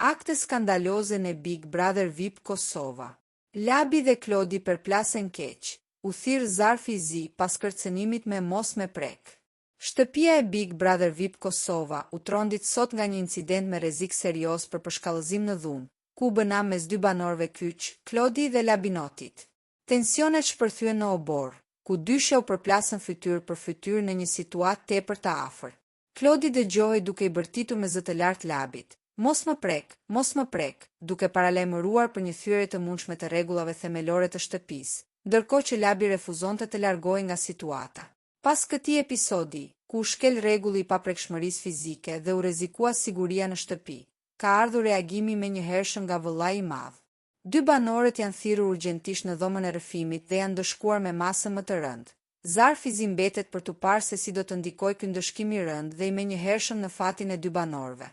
Akte skandaloze në Big Brother VIP Kosova. Labi dhe Klodi përplasen keq, u thirr zarfi i zi pas kërcënimit me mos me prek. Shtëpia e Big Brother VIP Kosova u trondit sot nga një incident me rrezik serioz për përshkallëzim në dhunë, ku bëna mes dy banorëve kyç, Klodi dhe Labinotit. Tensionet shpërthyen në obor, ku dyshe u përplasën fytyrë për fytyrë në një situatë tepër të afër. Klodi dëgjohej duke i bërtitur me zë të lartë Labit. Mos më prek, duke paralajmëruar për një thyrje të mundshme të rregullave themelore të shtëpisë, ndërkohë që Labi refuzonte të largohej nga situata. Pas këtij episodi, ku u shkel rregulli i paprekshmërisë fizike dhe u rrezikua siguria në shtëpi, ka ardhur reagimi menjëhershëm nga vëllai i madh. Dy banorët janë thirrur urgjentisht në dhomën e rrëfimit dhe janë ndëshkuar me masë më të rëndë. Zarfi i zi mbetet për tu parë se si do të ndikojë ky ndëshkim i rënd dhe i menjëhershëm në fatin e dy banorëve.